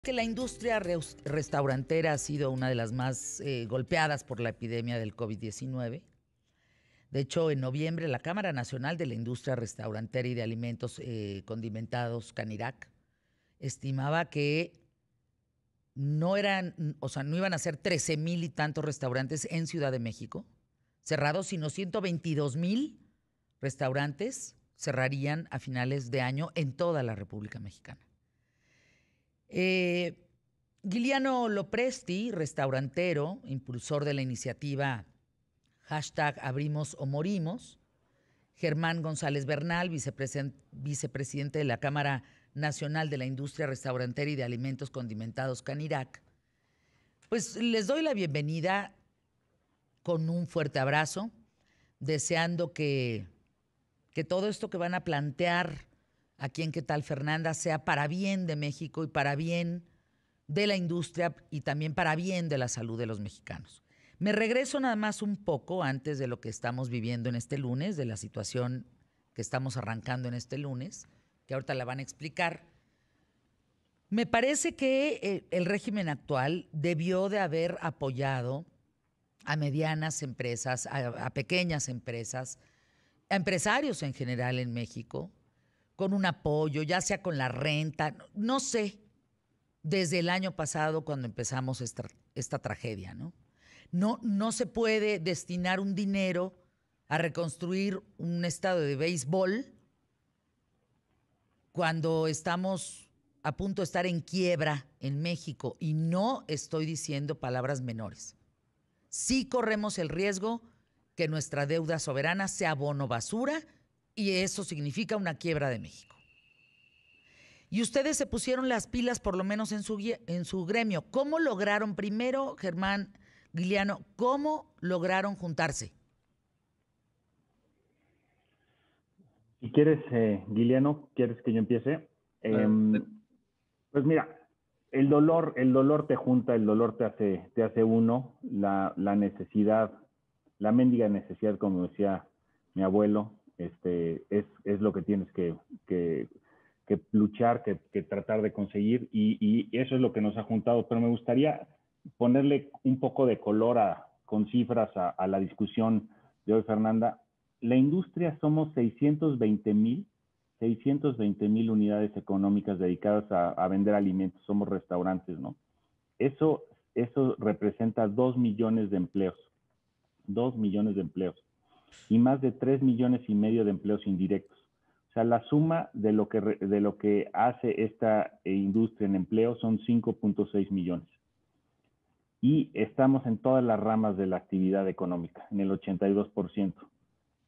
Que la industria restaurantera ha sido una de las más golpeadas por la epidemia del COVID-19. De hecho, en noviembre la Cámara Nacional de la Industria Restaurantera y de Alimentos Condimentados, CANIRAC, estimaba que no eran, o sea, no iban a ser 13,000 y tantos restaurantes en Ciudad de México cerrados, sino 122,000 restaurantes cerrarían a finales de año en toda la República Mexicana. Eh, Giuliano Lopresti, restaurantero, impulsor de la iniciativa #Abrimos o Morimos. Germán González Bernal, vicepresidente de la Cámara Nacional de la Industria Restaurantera y de Alimentos Condimentados, CANIRAC. Pues les doy la bienvenida con un fuerte abrazo, deseando que todo esto que van a plantear aquí en ¿Qué tal, Fernanda?, sea para bien de México y para bien de la industria y también para bien de la salud de los mexicanos. Me regreso nada más un poco antes de lo que estamos viviendo en este lunes, de la situación que estamos arrancando en este lunes, que ahorita la van a explicar. Me parece que el régimen actual debió de haber apoyado a medianas empresas, a pequeñas empresas, a empresarios en general en México, con un apoyo, ya sea con la renta, no sé, desde el año pasado cuando empezamos esta tragedia, ¿no? No se puede destinar un dinero a reconstruir un estadio de béisbol cuando estamos a punto de estar en quiebra en México, y no estoy diciendo palabras menores. Sí corremos el riesgo que nuestra deuda soberana sea bono basura, y eso significa una quiebra de México. Y ustedes se pusieron las pilas, por lo menos en su gremio. ¿Cómo lograron, primero, Germán, Giuliano, cómo lograron juntarse? Si quieres, Guiliano, ¿quieres que yo empiece? Pues mira, el dolor te junta, el dolor te hace uno, la necesidad, la mendiga necesidad, como decía mi abuelo, es lo que tienes que luchar, que tratar de conseguir, y eso es lo que nos ha juntado. Pero me gustaría ponerle un poco de color con cifras a la discusión de hoy, Fernanda. La industria somos 620,000 unidades económicas dedicadas a vender alimentos, somos restaurantes, ¿no? Eso, eso representa 2 millones de empleos, 2 millones de empleos, y más de 3 millones y medio de empleos indirectos. O sea, la suma de lo que hace esta industria en empleo son 5.6 millones. Y estamos en todas las ramas de la actividad económica, en el 82%.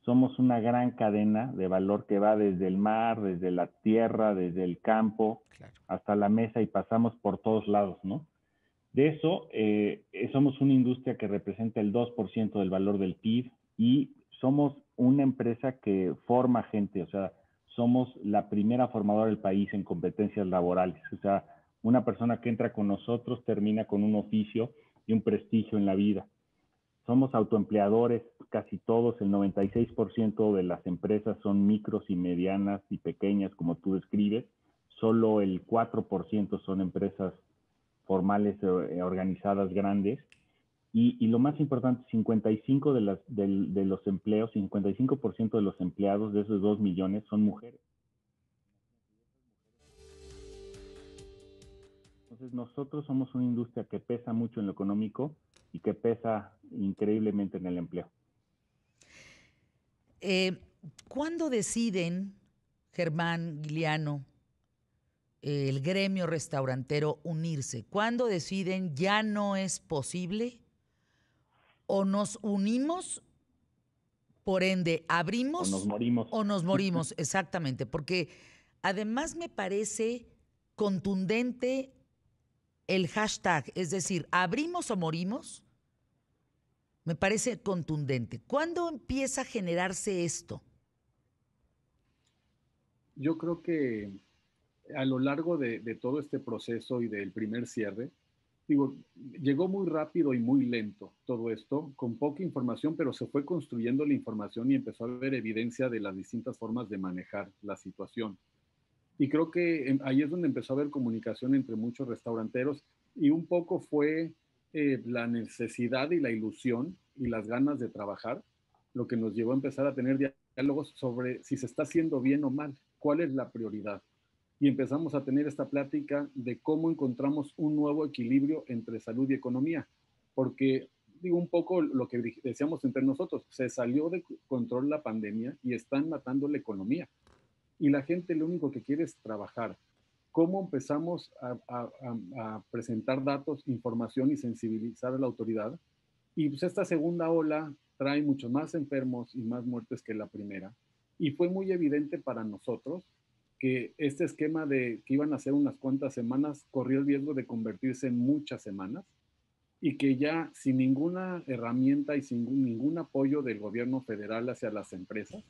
Somos una gran cadena de valor que va desde el mar, desde la tierra, desde el campo, Claro. hasta la mesa, y pasamos por todos lados, ¿no? De eso, somos una industria que representa el 2% del valor del PIB, y somos una empresa que forma gente, o sea, somos la primera formadora del país en competencias laborales. O sea, una persona que entra con nosotros termina con un oficio y un prestigio en la vida. Somos autoempleadores, casi todos, el 96% de las empresas son micros y medianas y pequeñas, como tú describes. Solo el 4% son empresas formales, organizadas, grandes. Y lo más importante, 55 de los empleos, 55% de los empleados de esos 2 millones son mujeres. Entonces nosotros somos una industria que pesa mucho en lo económico y que pesa increíblemente en el empleo. Eh, ¿Cuándo deciden, Germán, Giuliano, el gremio restaurantero unirse? ¿Cuándo deciden ya no es posible? ¿O nos unimos, por ende O nos abrimos, morimos. o nos morimos? Exactamente, porque además me parece contundente el hashtag, es decir, abrimos o morimos, me parece contundente. ¿Cuándo empieza a generarse esto? Yo creo que a lo largo de todo este proceso y del primer cierre, digo, llegó muy rápido y muy lento todo esto, con poca información, pero se fue construyendo la información y empezó a haber evidencia de las distintas formas de manejar la situación. Y creo que ahí es donde empezó a haber comunicación entre muchos restauranteros y un poco fue la necesidad y la ilusión y las ganas de trabajar lo que nos llevó a empezar a tener diálogos sobre si se está haciendo bien o mal, cuál es la prioridad. Y empezamos a tener esta plática de cómo encontramos un nuevo equilibrio entre salud y economía, porque digo un poco lo que decíamos entre nosotros, se salió de control la pandemia y están matando la economía y la gente lo único que quiere es trabajar. ¿Cómo empezamos a presentar datos, información y sensibilizar a la autoridad? Y pues esta segunda ola trae muchos más enfermos y más muertes que la primera. Y fue muy evidente para nosotros que este esquema de que iban a ser unas cuantas semanas corría el riesgo de convertirse en muchas semanas y que ya sin ninguna herramienta y sin ningún apoyo del gobierno federal hacia las empresas,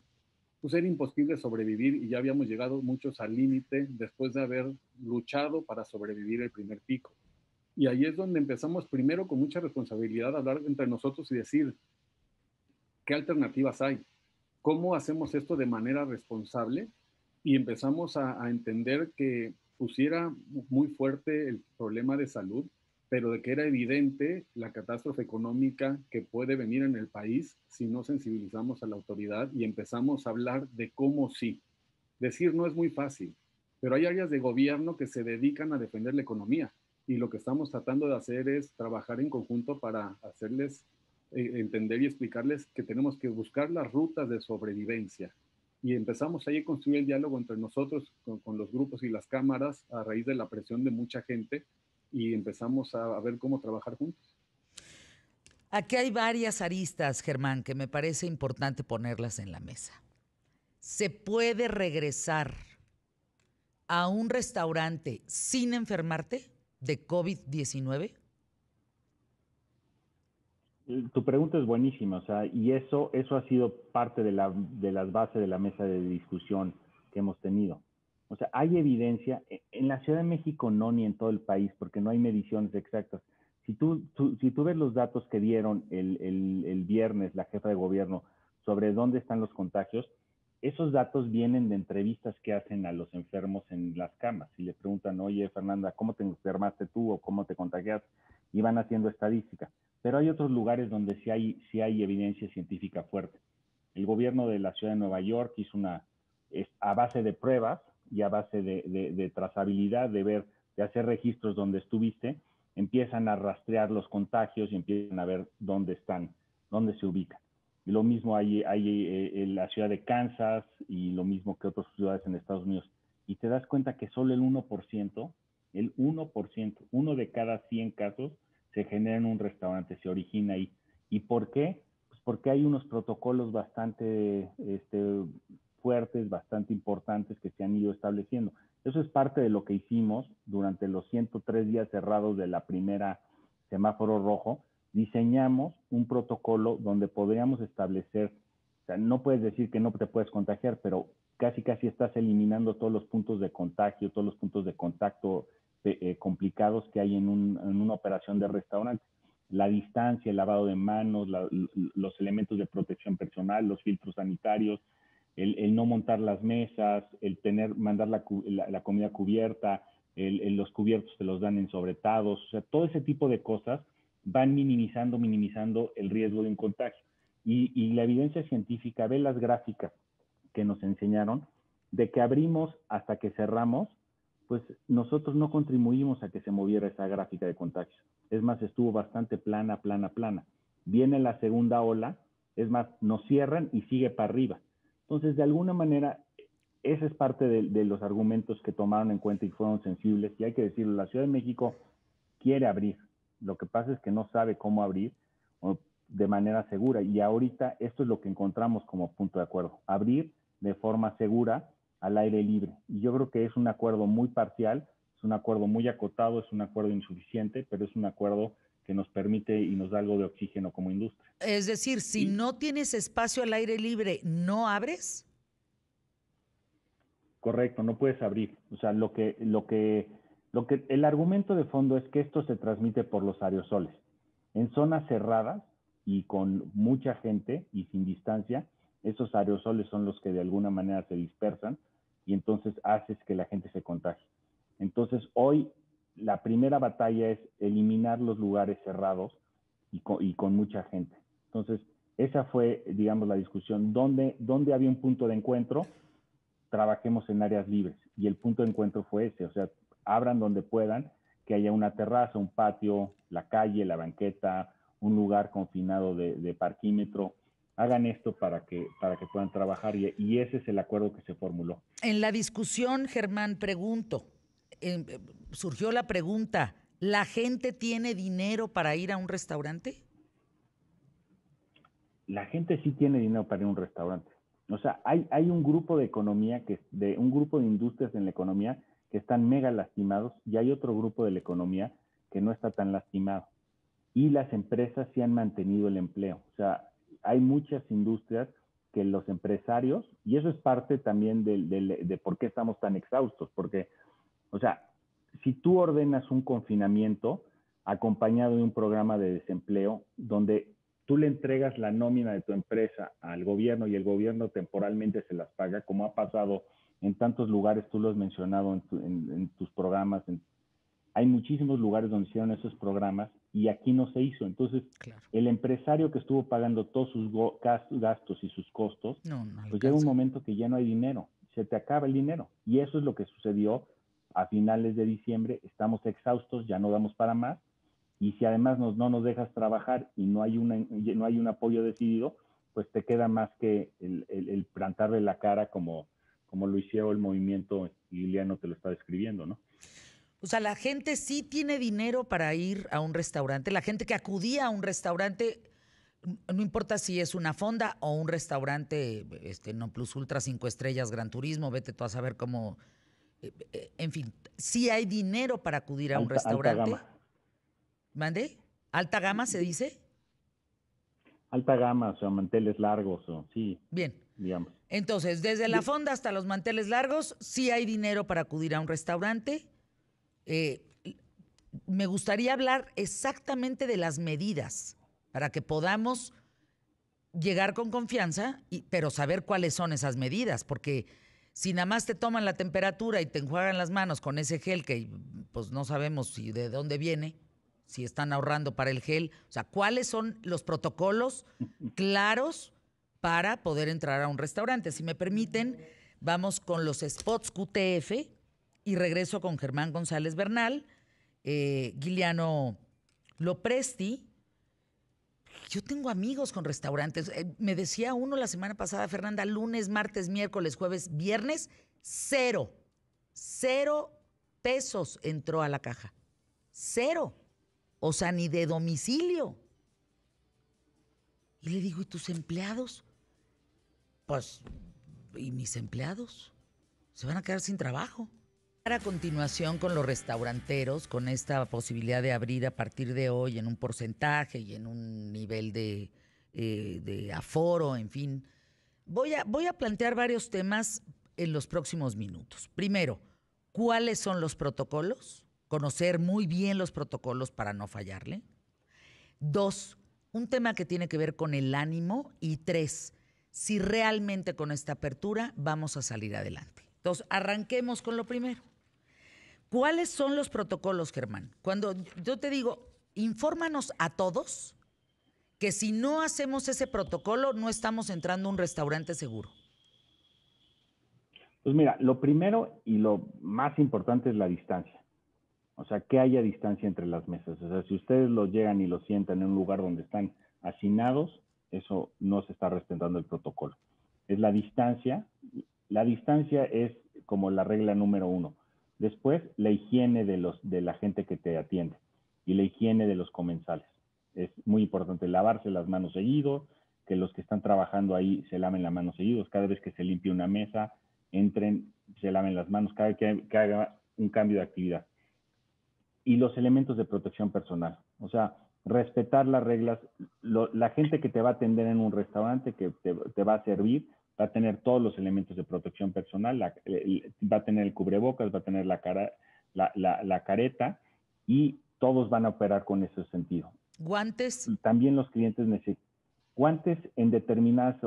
pues era imposible sobrevivir y ya habíamos llegado muchos al límite después de haber luchado para sobrevivir el primer pico. Y ahí es donde empezamos primero con mucha responsabilidad a hablar entre nosotros y decir, ¿qué alternativas hay? ¿Cómo hacemos esto de manera responsable? Y empezamos a entender que pusiera muy fuerte el problema de salud, pero de que era evidente la catástrofe económica que puede venir en el país si no sensibilizamos a la autoridad y empezamos a hablar de cómo sí. Decir no es muy fácil, pero hay áreas de gobierno que se dedican a defender la economía y lo que estamos tratando de hacer es trabajar en conjunto para hacerles entender y explicarles que tenemos que buscar las rutas de sobrevivencia. Y empezamos ahí a construir el diálogo entre nosotros con los grupos y las cámaras a raíz de la presión de mucha gente y empezamos a ver cómo trabajar juntos. Aquí hay varias aristas, Germán, que me parece importante ponerlas en la mesa. ¿Se puede regresar a un restaurante sin enfermarte de COVID-19? Tu pregunta es buenísima, o sea, y eso ha sido parte de las bases de la mesa de discusión que hemos tenido. O sea, hay evidencia, en la Ciudad de México no, ni en todo el país, porque no hay mediciones exactas. Si tú ves los datos que dieron el viernes la jefa de gobierno sobre dónde están los contagios, esos datos vienen de entrevistas que hacen a los enfermos en las camas. Y le preguntan, oye, Fernanda, ¿cómo te enfermaste tú o cómo te contagiaste? Y van haciendo estadística. Pero hay otros lugares donde sí hay evidencia científica fuerte. El gobierno de la ciudad de Nueva York hizo a base de pruebas y a base de trazabilidad, de hacer registros donde estuviste, empiezan a rastrear los contagios y empiezan a ver dónde están, dónde se ubican. Y lo mismo hay en la ciudad de Kansas y lo mismo que otras ciudades en Estados Unidos. Y te das cuenta que solo el 1%, uno de cada 100 casos, se genera en un restaurante, se origina ahí. ¿Y por qué? Pues porque hay unos protocolos bastante fuertes, bastante importantes que se han ido estableciendo. Eso es parte de lo que hicimos durante los 103 días cerrados de la primera semáforo rojo. Diseñamos un protocolo donde podríamos establecer, o sea, no puedes decir que no te puedes contagiar, pero casi estás eliminando todos los puntos de contagio, todos los puntos de contacto complicados que hay en una operación de restaurante. La distancia, el lavado de manos, los elementos de protección personal, los filtros sanitarios, el no montar las mesas, mandar la comida cubierta, los cubiertos te los dan en sobretados, o sea, todo ese tipo de cosas van minimizando el riesgo de un contagio. Y la evidencia científica, ve las gráficas que nos enseñaron, de que abrimos hasta que cerramos, pues nosotros no contribuimos a que se moviera esa gráfica de contagios. Es más, estuvo bastante plana. Viene la segunda ola, es más, nos cierran y sigue para arriba. Entonces, de alguna manera, ese es parte de los argumentos que tomaron en cuenta y fueron sensibles. Y hay que decirlo, la Ciudad de México quiere abrir. Lo que pasa es que no sabe cómo abrir de manera segura. Y ahorita esto es lo que encontramos como punto de acuerdo. Abrir de forma segura al aire libre. Y yo creo que es un acuerdo muy parcial, es un acuerdo muy acotado, es un acuerdo insuficiente, pero es un acuerdo que nos permite y nos da algo de oxígeno como industria. Es decir, si no tienes espacio al aire libre, ¿no abres? Correcto, no puedes abrir. O sea, el argumento de fondo es que esto se transmite por los aerosoles. En zonas cerradas y con mucha gente y sin distancia, esos aerosoles son los que de alguna manera se dispersan. y entonces haces que la gente se contagie. Entonces, hoy la primera batalla es eliminar los lugares cerrados y con mucha gente. Entonces, esa fue, digamos, la discusión. ¿Dónde había un punto de encuentro? Trabajemos en áreas libres. Y el punto de encuentro fue ese, o sea, abran donde puedan, que haya una terraza, un patio, la calle, la banqueta, un lugar confinado de parquímetro. Hagan esto para que puedan trabajar y ese es el acuerdo que se formuló. En la discusión, Germán, pregunto, surgió la pregunta, ¿la gente tiene dinero para ir a un restaurante? La gente sí tiene dinero para ir a un restaurante. O sea, hay un grupo de economía, un grupo de industrias en la economía que están mega lastimados y hay otro grupo de la economía que no está tan lastimado. Y las empresas sí han mantenido el empleo. O sea, hay muchas industrias que los empresarios, y eso es parte también de por qué estamos tan exhaustos, porque, o sea, si tú ordenas un confinamiento acompañado de un programa de desempleo donde tú le entregas la nómina de tu empresa al gobierno y el gobierno temporalmente se las paga, como ha pasado en tantos lugares, tú lo has mencionado en tus programas, hay muchísimos lugares donde hicieron esos programas y aquí no se hizo. Entonces, claro, el empresario que estuvo pagando todos sus gastos y sus costos, no pues llega un alcanza. momento que ya no hay dinero, se te acaba el dinero. Y eso es lo que sucedió a finales de diciembre. Estamos exhaustos, ya no damos para más. Y si además no nos dejas trabajar y no hay un apoyo decidido, pues te queda más que el plantarle la cara como lo hicieron el movimiento, y Liliano te lo está describiendo, ¿no? O sea, la gente sí tiene dinero para ir a un restaurante. La gente que acudía a un restaurante, no importa si es una fonda o un restaurante, no plus ultra 5 estrellas, Gran Turismo, vete tú a saber cómo. En fin, sí hay dinero para acudir a un Alta gama. restaurante. ¿Mande? ¿Alta gama se dice? Alta gama, o sea, manteles largos, o sí, Bien. digamos. Entonces, desde la fonda hasta los manteles largos, sí hay dinero para acudir a un restaurante. Eh, Me gustaría hablar exactamente de las medidas para que podamos llegar con confianza, pero saber cuáles son esas medidas, porque si nada más te toman la temperatura y te enjuagan las manos con ese gel que pues no sabemos si de dónde viene, si están ahorrando para el gel, o sea, cuáles son los protocolos claros para poder entrar a un restaurante. Si me permiten, vamos con los spots QTF y regreso con Germán González Bernal, Giuliano Lopresti. Yo tengo amigos con restaurantes. Me decía uno la semana pasada, Fernanda, lunes, martes, miércoles, jueves, viernes, 0. 0 pesos entró a la caja. 0. O sea, ni de domicilio. Y le digo, ¿y tus empleados? Pues, ¿y mis empleados? Se van a quedar sin trabajo. A continuación con los restauranteros, con esta posibilidad de abrir a partir de hoy en un porcentaje y en un nivel de aforo, en fin. Voy a plantear varios temas en los próximos minutos. Primero, ¿cuáles son los protocolos? Conocer muy bien los protocolos para no fallarle. 2, un tema que tiene que ver con el ánimo. Y 3, si realmente con esta apertura vamos a salir adelante. Entonces, arranquemos con lo primero. ¿Cuáles son los protocolos, Germán? Cuando yo te digo, infórmanos a todos que si no hacemos ese protocolo, no estamos entrando a un restaurante seguro. Pues mira, lo primero y lo más importante es la distancia. O sea, que haya distancia entre las mesas. O sea, si ustedes los llegan y los sientan en un lugar donde están hacinados, eso no se está respetando el protocolo. Es la distancia. La distancia es como la regla número 1. Después, la higiene de la gente que te atiende y la higiene de los comensales. Es muy importante lavarse las manos seguido, que los que están trabajando ahí se laven las manos seguidos. Cada vez que se limpie una mesa, entren, se laven las manos, cada vez que haga un cambio de actividad. Y los elementos de protección personal. O sea, respetar las reglas. La gente que te va a atender en un restaurante, que te va a servir, va a tener todos los elementos de protección personal, va a tener el cubrebocas, va a tener la careta y todos van a operar con ese sentido. ¿Guantes? También los clientes necesitan guantes en determinadas,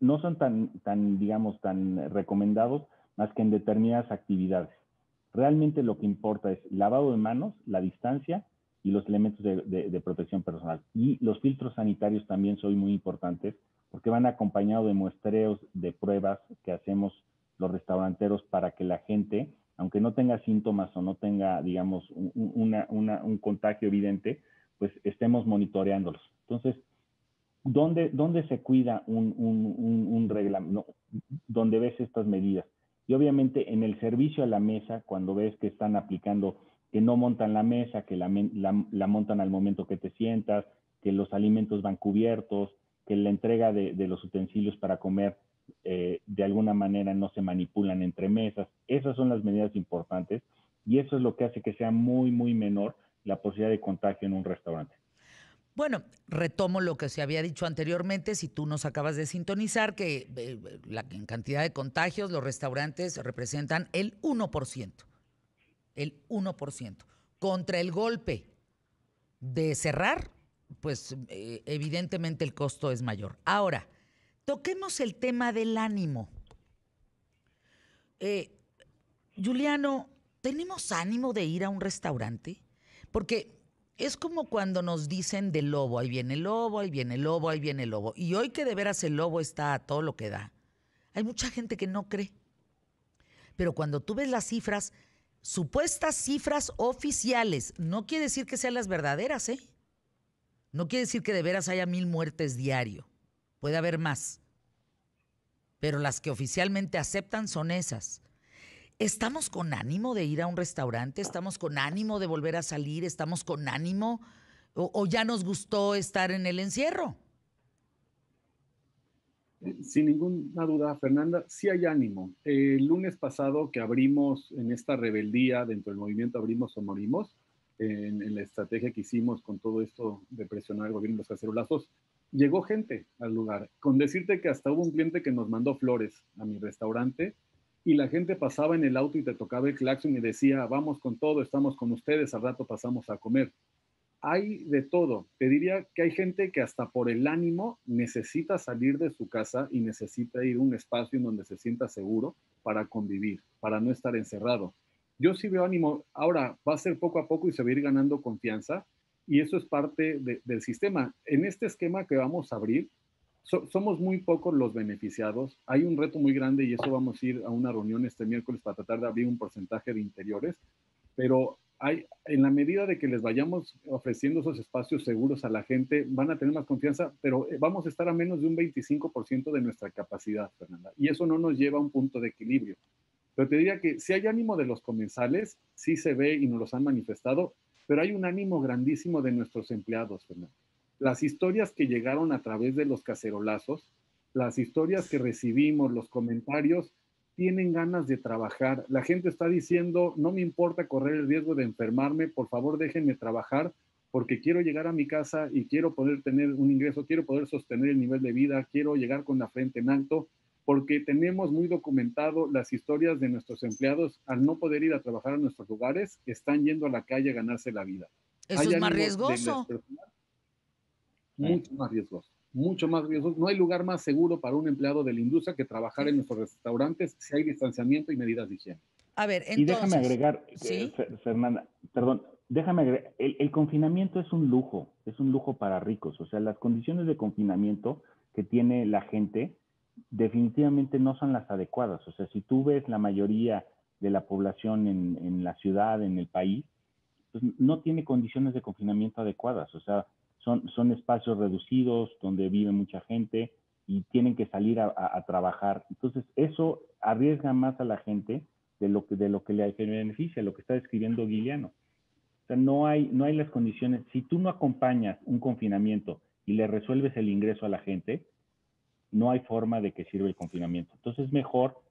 no son tan, digamos, tan recomendados, más que en determinadas actividades. Realmente lo que importa es lavado de manos, la distancia y los elementos de protección personal. Y los filtros sanitarios también son muy importantes porque van acompañados de muestreos de pruebas que hacemos los restauranteros para que la gente, aunque no tenga síntomas o no tenga, digamos, un contagio evidente, pues estemos monitoreándolos. Entonces, ¿dónde se cuida un reglamento? Donde ves estas medidas. Y obviamente en el servicio a la mesa, cuando ves que están aplicando, que no montan la mesa, que la montan al momento que te sientas, que los alimentos van cubiertos, que la entrega de los utensilios para comer de alguna manera no se manipulan entre mesas. Esas son las medidas importantes y eso es lo que hace que sea muy, muy menor la posibilidad de contagio en un restaurante. Bueno, retomo lo que se había dicho anteriormente, si tú nos acabas de sintonizar, que en cantidad de contagios los restaurantes representan el 1%. El 1%. Contra el golpe de cerrar, pues evidentemente el costo es mayor. Ahora, toquemos el tema del ánimo. Juliano, ¿tenemos ánimo de ir a un restaurante? Porque es como cuando nos dicen del lobo, ahí viene el lobo, ahí viene el lobo, ahí viene el lobo. Y hoy que de veras el lobo está a todo lo que da, hay mucha gente que no cree. Pero cuando tú ves las cifras, supuestas cifras oficiales, no quiere decir que sean las verdaderas, ¿eh? No quiere decir que de veras haya 1000 muertes diario. Puede haber más. Pero las que oficialmente aceptan son esas. ¿Estamos con ánimo de ir a un restaurante? ¿Estamos con ánimo de volver a salir? ¿Estamos con ánimo? ¿O ya nos gustó estar en el encierro? Sin ninguna duda, Fernanda, sí hay ánimo. El lunes pasado que abrimos en esta rebeldía dentro del movimiento Abrimos o Morimos, en la estrategia que hicimos con todo esto de presionar al gobierno y los cacerolazos, llegó gente al lugar. Con decirte que hasta hubo un cliente que nos mandó flores a mi restaurante y la gente pasaba en el auto y te tocaba el claxon y decía, vamos con todo, estamos con ustedes, al rato pasamos a comer. Hay de todo. Te diría que hay gente que hasta por el ánimo necesita salir de su casa y necesita ir a un espacio en donde se sienta seguro para convivir, para no estar encerrado. Yo sí veo ánimo. Ahora va a ser poco a poco y se va a ir ganando confianza y eso es parte del sistema. En este esquema que vamos a abrir, somos muy pocos los beneficiados. Hay un reto muy grande y eso vamos a ir a una reunión este miércoles para tratar de abrir un porcentaje de interiores, pero en la medida de que les vayamos ofreciendo esos espacios seguros a la gente, van a tener más confianza, pero vamos a estar a menos de un 25% de nuestra capacidad, Fernanda, y eso no nos lleva a un punto de equilibrio. Pero te diría que si hay ánimo de los comensales, sí se ve y nos los han manifestado, pero hay un ánimo grandísimo de nuestros empleados, Fernanda. Las historias que llegaron a través de los cacerolazos, las historias que recibimos, los comentarios, tienen ganas de trabajar. La gente está diciendo, no me importa correr el riesgo de enfermarme, por favor déjenme trabajar porque quiero llegar a mi casa y quiero poder tener un ingreso, quiero poder sostener el nivel de vida, quiero llegar con la frente en alto, porque tenemos muy documentado las historias de nuestros empleados al no poder ir a trabajar a nuestros lugares, están yendo a la calle a ganarse la vida. Eso es más riesgoso. Mucho más riesgoso. Mucho más riesgoso. No hay lugar más seguro para un empleado de la industria que trabajar en nuestros restaurantes si hay distanciamiento y medidas de higiene. A ver, entonces... Y déjame agregar, ¿sí? Fernanda, perdón, déjame agregar, el confinamiento es un lujo para ricos. O sea, las condiciones de confinamiento que tiene la gente definitivamente no son las adecuadas. O sea, si tú ves la mayoría de la población en la ciudad, en el país, pues no tiene condiciones de confinamiento adecuadas. O sea, son espacios reducidos donde vive mucha gente y tienen que salir a trabajar. Entonces, eso arriesga más a la gente de lo que le beneficia, lo que está describiendo Guiliano. O sea, no hay las condiciones. Si tú no acompañas un confinamiento y le resuelves el ingreso a la gente, no hay forma de que sirva el confinamiento. Entonces, mejor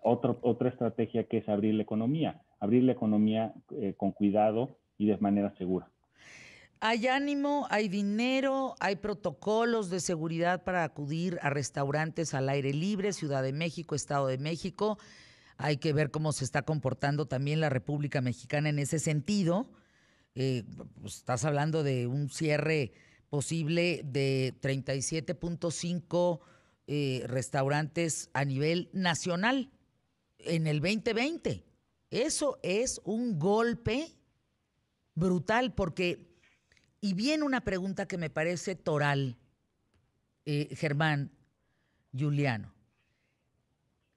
otra estrategia que es abrir la economía con cuidado y de manera segura. Hay ánimo, hay dinero, hay protocolos de seguridad para acudir a restaurantes al aire libre, Ciudad de México, Estado de México. Hay que ver cómo se está comportando también la República Mexicana en ese sentido. Pues estás hablando de un cierre posible de 37.5 restaurantes a nivel nacional. en el 2020. Eso es un golpe brutal porque, y viene una pregunta que me parece toral, Germán, Juliano.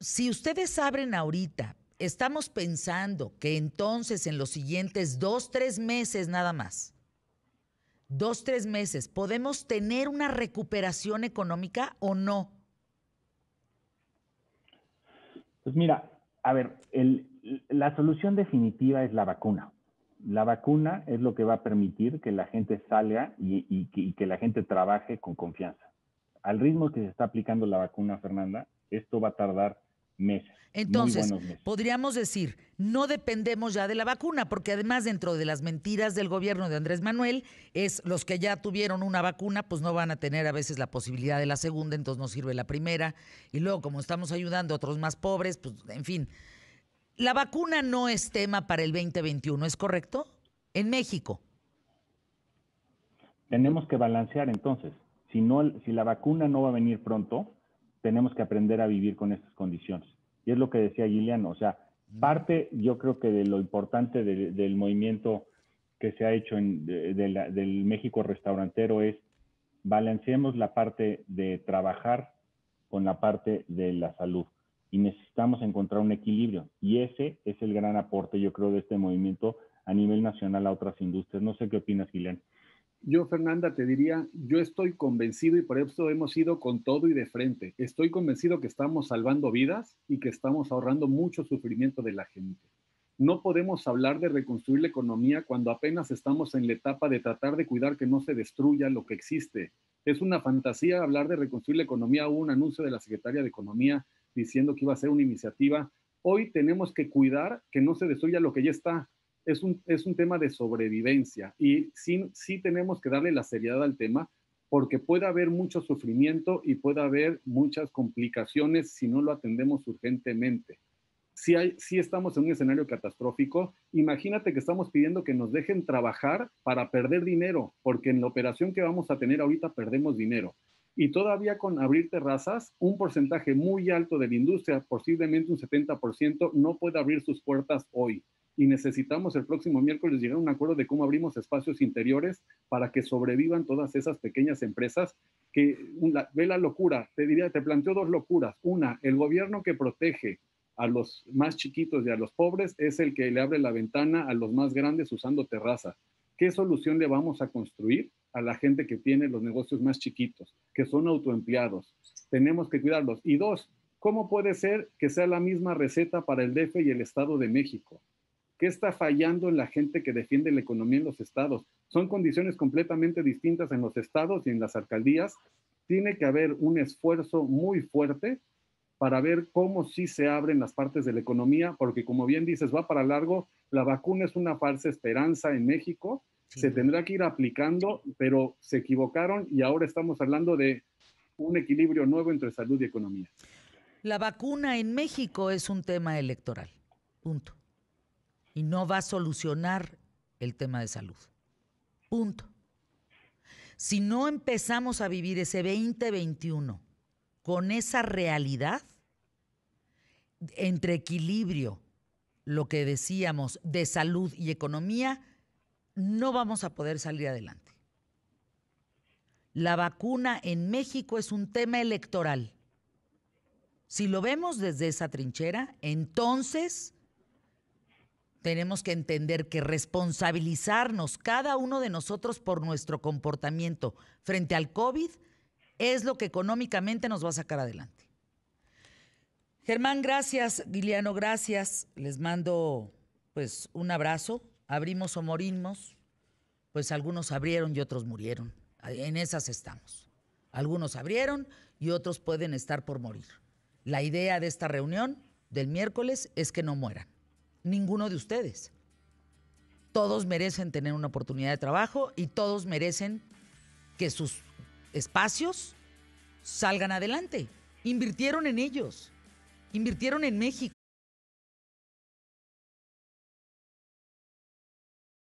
Si ustedes abren ahorita, estamos pensando que entonces en los siguientes 2-3 meses nada más, 2-3 meses, ¿podemos tener una recuperación económica o no? Pues mira, a ver, la solución definitiva es la vacuna. La vacuna es lo que va a permitir que la gente salga y que la gente trabaje con confianza. Al ritmo que se está aplicando la vacuna, Fernanda, esto va a tardar meses, Entonces, muy buenos meses. podríamos decir, no dependemos ya de la vacuna, porque además dentro de las mentiras del gobierno de Andrés Manuel, es los que ya tuvieron una vacuna, pues no van a tener a veces la posibilidad de la segunda, entonces no sirve la primera. Y luego, como estamos ayudando a otros más pobres, pues en fin. La vacuna no es tema para el 2021, ¿es correcto? En México. Tenemos que balancear entonces. Si la vacuna no va a venir pronto, tenemos que aprender a vivir con estas condiciones. Y es lo que decía Giliano, o sea, parte yo creo que de lo importante del movimiento que se ha hecho del México restaurantero es balanceemos la parte de trabajar con la parte de la salud. Y necesitamos encontrar un equilibrio. Y ese es el gran aporte, yo creo, de este movimiento a nivel nacional a otras industrias. No sé qué opinas, Giliano. Yo, Fernanda, te diría, yo estoy convencido y por eso hemos ido con todo y de frente. Estoy convencido que estamos salvando vidas y que estamos ahorrando mucho sufrimiento de la gente. No podemos hablar de reconstruir la economía cuando apenas estamos en la etapa de tratar de cuidar que no se destruya lo que existe. Es una fantasía hablar de reconstruir la economía. Hubo un anuncio de la Secretaría de Economía diciendo que iba a ser una iniciativa. Hoy tenemos que cuidar que no se destruya lo que ya está. Es un tema de sobrevivencia y sí tenemos que darle la seriedad al tema porque puede haber mucho sufrimiento y puede haber muchas complicaciones si no lo atendemos urgentemente. Si estamos en un escenario catastrófico, imagínate que estamos pidiendo que nos dejen trabajar para perder dinero, porque en la operación que vamos a tener ahorita perdemos dinero. Y todavía con abrir terrazas, un porcentaje muy alto de la industria, posiblemente un 70%, no puede abrir sus puertas hoy. Y necesitamos el próximo miércoles llegar a un acuerdo de cómo abrimos espacios interiores para que sobrevivan todas esas pequeñas empresas que, ve la locura, te planteo dos locuras. Una, el gobierno que protege a los más chiquitos y a los pobres es el que le abre la ventana a los más grandes usando terraza. ¿Qué solución le vamos a construir a la gente que tiene los negocios más chiquitos, que son autoempleados? Tenemos que cuidarlos. Y dos, ¿cómo puede ser que sea la misma receta para el DF y el Estado de México? ¿Qué está fallando en la gente que defiende la economía en los estados? Son condiciones completamente distintas en los estados y en las alcaldías. Tiene que haber un esfuerzo muy fuerte para ver cómo sí se abren las partes de la economía, porque como bien dices, va para largo. La vacuna es una falsa esperanza en México. Sí. Se tendrá que ir aplicando, pero se equivocaron y ahora estamos hablando de un equilibrio nuevo entre salud y economía. La vacuna en México es un tema electoral, punto. Y no va a solucionar el tema de salud. Punto. Si no empezamos a vivir ese 2021 con esa realidad, entre equilibrio, lo que decíamos, de salud y economía, no vamos a poder salir adelante. La vacuna en México es un tema electoral. Si lo vemos desde esa trinchera, entonces tenemos que entender que responsabilizarnos cada uno de nosotros por nuestro comportamiento frente al COVID es lo que económicamente nos va a sacar adelante. Germán, gracias. Giliano, gracias. Les mando pues un abrazo. Abrimos o morimos. Pues algunos abrieron y otros murieron. En esas estamos. Algunos abrieron y otros pueden estar por morir. La idea de esta reunión del miércoles es que no mueran. Ninguno de ustedes. Todos merecen tener una oportunidad de trabajo y todos merecen que sus espacios salgan adelante. Invirtieron en ellos, invirtieron en México.